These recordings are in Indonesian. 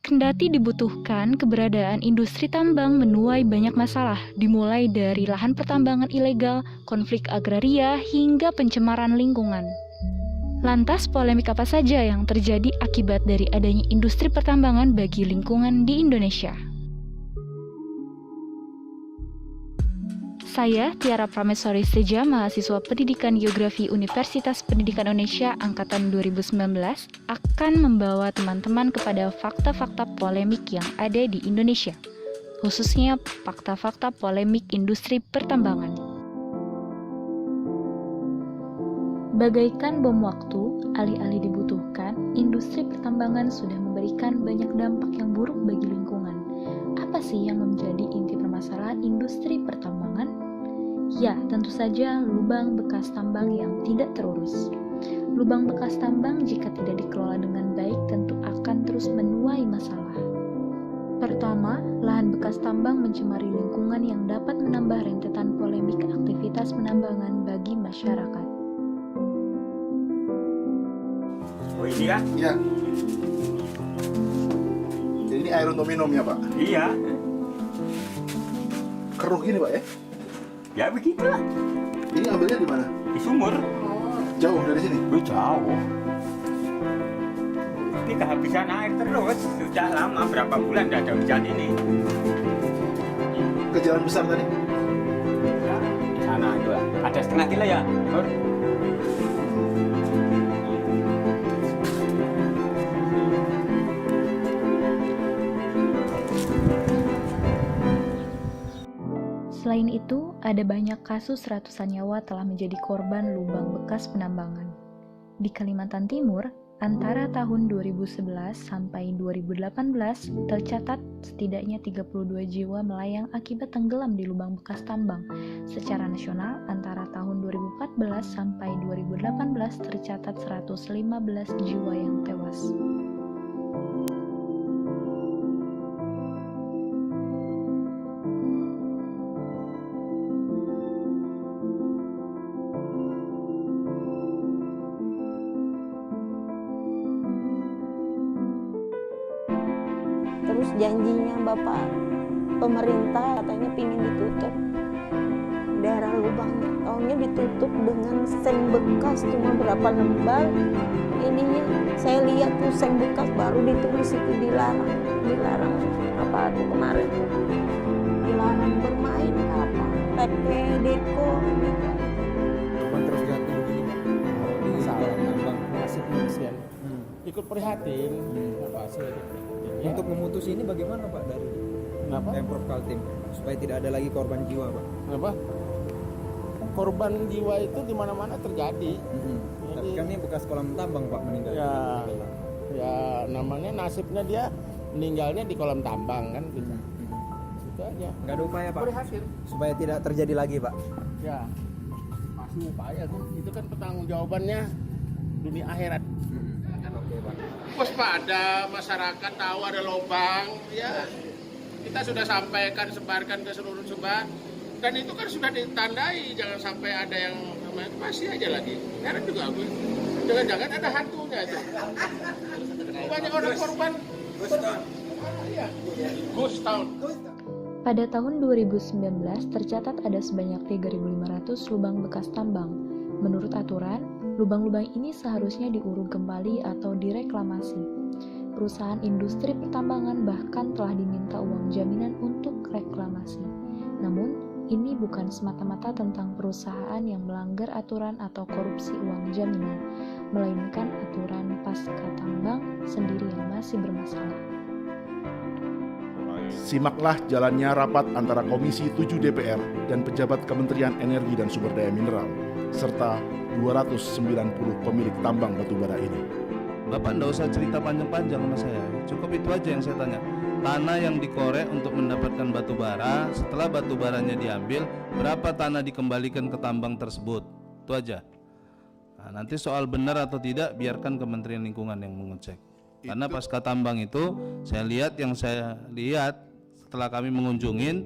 Kendati dibutuhkan, keberadaan industri tambang menuai banyak masalah, dimulai dari lahan pertambangan ilegal, konflik agraria, hingga pencemaran lingkungan. Lantas, polemik apa saja yang terjadi akibat dari adanya industri pertambangan bagi lingkungan di Indonesia? Saya, Tiara Prameswari Seja, mahasiswa Pendidikan Geografi Universitas Pendidikan Indonesia Angkatan 2019, akan membawa teman-teman kepada fakta-fakta polemik yang ada di Indonesia, khususnya fakta-fakta polemik industri pertambangan. Bagaikan bom waktu, alih-alih dibutuhkan, industri pertambangan sudah memberikan banyak dampak yang buruk bagi lingkungan. Apa sih yang menjadi inti permasalahan industri pertambangan? Ya, tentu saja lubang bekas tambang yang tidak terurus. Lubang bekas tambang jika tidak dikelola dengan baik tentu akan terus menuai masalah. Pertama, lahan bekas tambang mencemari lingkungan yang dapat menambah rentetan polemik aktivitas penambangan bagi masyarakat. Oh ini ya? Iya. Jadi ini air untuk minum ya Pak? Iya. Keruh gini Pak ya? Ya begitulah. Ini ambilnya di mana? Di sumur. Jauh dari sini? Jauh. Ini kehabisan air terus. Sudah lama, berapa bulan tidak ada hujan ini. Ke jalan besar tadi? Ya, di sana itu ada setengah kilo ya, Bur? Selain itu, ada banyak kasus ratusan nyawa telah menjadi korban lubang bekas penambangan. Di Kalimantan Timur, antara tahun 2011 sampai 2018 tercatat setidaknya 32 jiwa melayang akibat tenggelam di lubang bekas tambang. Secara nasional, antara tahun 2014 sampai 2018 tercatat 115 jiwa yang tewas. Terus janjinya Bapak pemerintah katanya pingin ditutup daerah lubangnya, taunya ditutup dengan seng bekas cuma berapa lembar. Ininya saya lihat tuh seng bekas baru ditulis itu dilarang apa tuh kemarin tuh dilarang bermain apa PT Deko gitu. Cuma terus jatuh begini Pak, salah nambang nasib manusia ikut prihatin apa sih ya. Untuk memutus ini bagaimana Pak dari Pemprov Kaltim supaya tidak ada lagi korban jiwa Pak? Apa? Korban jiwa itu di mana-mana terjadi. Tapi kan ini bekas kolam tambang Pak meninggal. Ya namanya nasibnya dia meninggalnya di kolam tambang kan gitu. Itu aja. Nggak ada upaya Pak Prihatin. supaya tidak terjadi lagi Pak? Ya pasti upaya tuh. Itu kan pertanggungjawabannya dunia akhirat. Oke Pak. Waspada, masyarakat tahu ada lubang, ya kita sudah sampaikan, sebarkan ke seluruh Sumbar, dan itu kan sudah ditandai, jangan sampai ada yang masih aja lagi. Heran juga gue, jangan-jangan ada hantunya itu. Banyak orang korban. Ghost Town. Pada tahun 2019 tercatat ada sebanyak 3.500 lubang bekas tambang. Menurut aturan, lubang-lubang ini seharusnya diuruk kembali atau direklamasi. Perusahaan industri pertambangan bahkan telah diminta uang jaminan untuk reklamasi. Namun, ini bukan semata-mata tentang perusahaan yang melanggar aturan atau korupsi uang jaminan, melainkan aturan pasca tambang sendiri yang masih bermasalah. Simaklah jalannya rapat antara Komisi 7 DPR dan pejabat Kementerian Energi dan Sumber Daya Mineral, serta 290 pemilik tambang batubara ini. Bapak nggak usah cerita panjang-panjang sama saya, cukup itu aja yang saya tanya. Tanah yang dikorek untuk mendapatkan batu bara, setelah batu baranya diambil, berapa tanah dikembalikan ke tambang tersebut? Itu aja. Nah, nanti soal benar atau tidak, biarkan Kementerian Lingkungan yang mengecek. Karena pasca tambang itu, saya lihat setelah kami mengunjungin,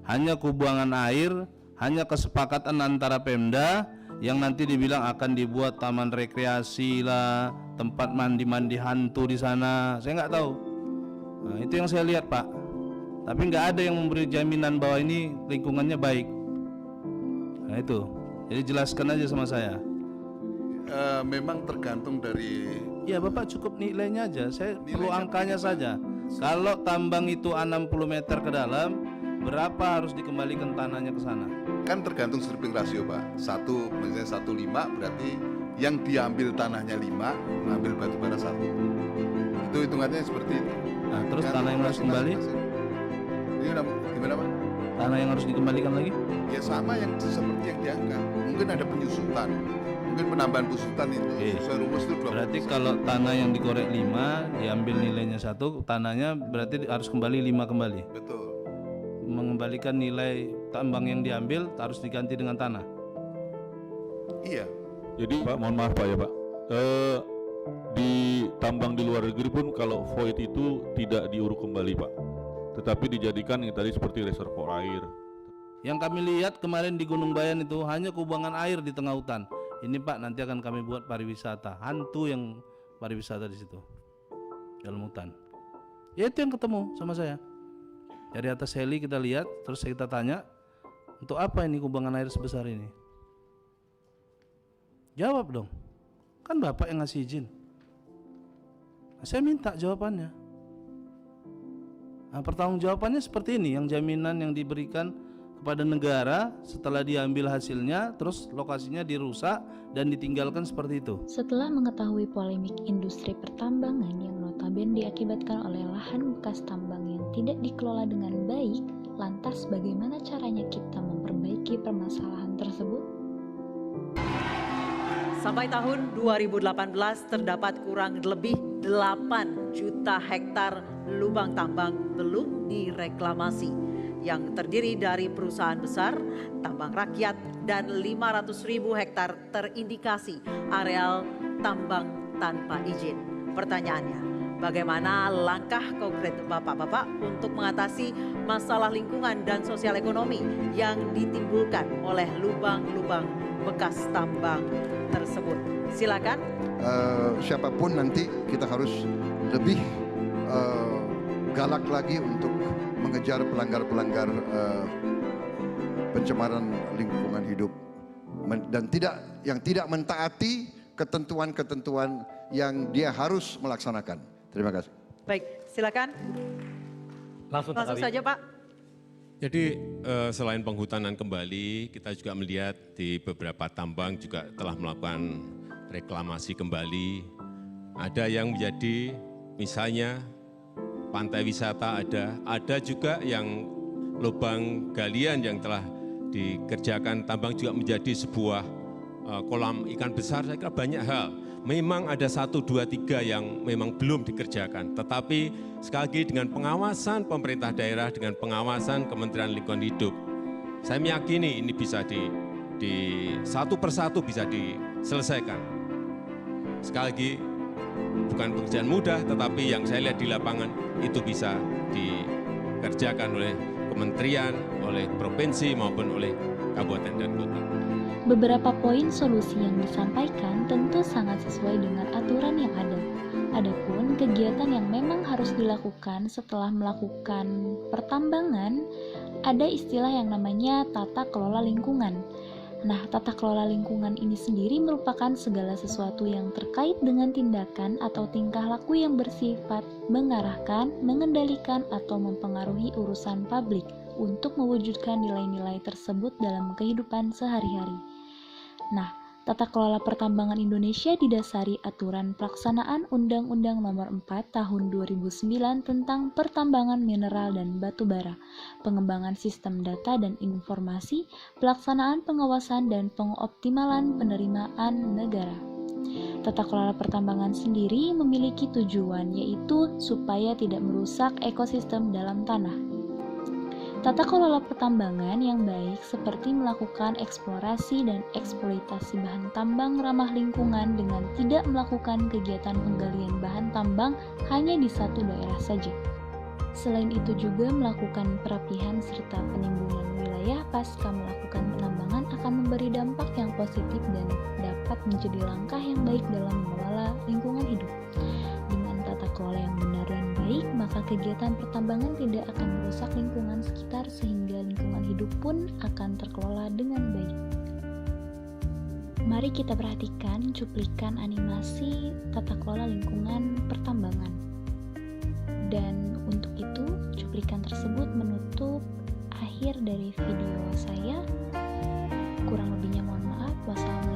hanya kubuangan air, hanya kesepakatan antara Pemda, yang nanti dibilang akan dibuat taman rekreasi lah, tempat mandi-mandi hantu di sana, saya nggak tahu. Nah, itu yang saya lihat, Pak. Tapi nggak ada yang memberi jaminan bahwa ini lingkungannya baik. Nah itu, jadi jelaskan aja sama saya. Memang tergantung dari Ya Bapak cukup nilainya aja, saya perlu angkanya saja. Kalau tambang itu 60 meter ke dalam, berapa harus dikembalikan tanahnya ke sana? Kan tergantung stripping rasio Pak. Misalnya 1:5 berarti yang diambil tanahnya 5, mengambil batu bara 1. Itu hitungannya seperti itu. Nah terus tanah yang harus kembali? Ini gimana Pak? Tanah yang harus dikembalikan lagi? Ya sama yang seperti yang diangkat. Mungkin ada penyusutan, mungkin penambahan pusutan itu. Sesuai rumus itu 20%. Berarti kalau tanah yang dikorek 5, diambil nilainya 1, tanahnya berarti harus kembali 5 kembali. Betul. Mengembalikan nilai tambang yang diambil harus diganti dengan tanah. Iya. Jadi Pak, mohon maaf Pak ya Pak, di tambang di luar negeri pun kalau void itu tidak diuruk kembali Pak, tetapi dijadikan yang tadi seperti reservoir air. Yang kami lihat kemarin di Gunung Bayan itu hanya kubangan air di tengah hutan. Ini Pak, nanti akan kami buat pariwisata, hantu yang pariwisata di situ, dalam hutan. Ya itu yang ketemu sama saya. Dari atas heli kita lihat, terus kita tanya, untuk apa ini kubangan air sebesar ini? Jawab dong, kan Bapak yang ngasih izin. Nah, saya minta jawabannya. Nah, pertanggungjawabannya seperti ini, yang jaminan yang diberikan kepada negara setelah diambil hasilnya, terus lokasinya dirusak dan ditinggalkan seperti itu. Setelah mengetahui polemik industri pertambangan yang notabene diakibatkan oleh lahan bekas tambang yang tidak dikelola dengan baik, lantas bagaimana caranya kita memperbaiki permasalahan tersebut? Sampai tahun 2018 terdapat kurang lebih 8 juta hektar lubang tambang belum direklamasi yang terdiri dari perusahaan besar, tambang rakyat, dan 500.000 hektar terindikasi areal tambang tanpa izin. Pertanyaannya, bagaimana langkah konkret Bapak-Bapak untuk mengatasi masalah lingkungan dan sosial ekonomi yang ditimbulkan oleh lubang-lubang bekas tambang tersebut? Silakan. Siapapun nanti kita harus lebih galak lagi untuk mengejar pelanggar-pelanggar pencemaran lingkungan hidup dan tidak mentaati ketentuan-ketentuan yang dia harus melaksanakan. Terima kasih. Baik, silakan. Langsung saja Pak. Jadi selain penghutanan kembali, kita juga melihat di beberapa tambang juga telah melakukan reklamasi kembali. Ada yang menjadi misalnya pantai wisata, ada juga yang lubang galian yang telah dikerjakan tambang juga menjadi sebuah kolam ikan besar. Saya kira banyak hal. Memang ada 1, 2, 3 yang memang belum dikerjakan. Tetapi sekali lagi dengan pengawasan pemerintah daerah, dengan pengawasan Kementerian Lingkungan Hidup, saya meyakini ini bisa di satu persatu bisa diselesaikan. Sekali lagi, bukan pekerjaan mudah, tetapi yang saya lihat di lapangan itu bisa dikerjakan oleh kementerian, oleh provinsi maupun oleh kabupaten dan kota. Beberapa poin solusi yang disampaikan tentu sangat sesuai dengan aturan yang ada. Adapun kegiatan yang memang harus dilakukan setelah melakukan pertambangan, ada istilah yang namanya tata kelola lingkungan. Nah, tata kelola lingkungan ini sendiri merupakan segala sesuatu yang terkait dengan tindakan atau tingkah laku yang bersifat mengarahkan, mengendalikan, atau mempengaruhi urusan publik untuk mewujudkan nilai-nilai tersebut dalam kehidupan sehari-hari. Nah, tata kelola pertambangan Indonesia didasari aturan pelaksanaan Undang-Undang Nomor 4 Tahun 2009 tentang pertambangan mineral dan batu bara, pengembangan sistem data dan informasi, pelaksanaan pengawasan dan pengoptimalan penerimaan negara. Tata kelola pertambangan sendiri memiliki tujuan, yaitu supaya tidak merusak ekosistem dalam tanah. Tata kelola pertambangan yang baik seperti melakukan eksplorasi dan eksploitasi bahan tambang ramah lingkungan dengan tidak melakukan kegiatan penggalian bahan tambang hanya di satu daerah saja. Selain itu juga melakukan perapihan serta penimbunan wilayah pasca melakukan penambangan akan memberi dampak yang positif dan dapat menjadi langkah yang baik dalam mengelola lingkungan hidup. Dengan tata kelola yang benar dan baik, baik, maka kegiatan pertambangan tidak akan merusak lingkungan sekitar sehingga lingkungan hidup pun akan terkelola dengan baik. Mari kita perhatikan cuplikan animasi tata kelola lingkungan pertambangan. Dan untuk itu, cuplikan tersebut menutup akhir dari video saya. Kurang lebihnya mohon maaf. Wassalamualaikum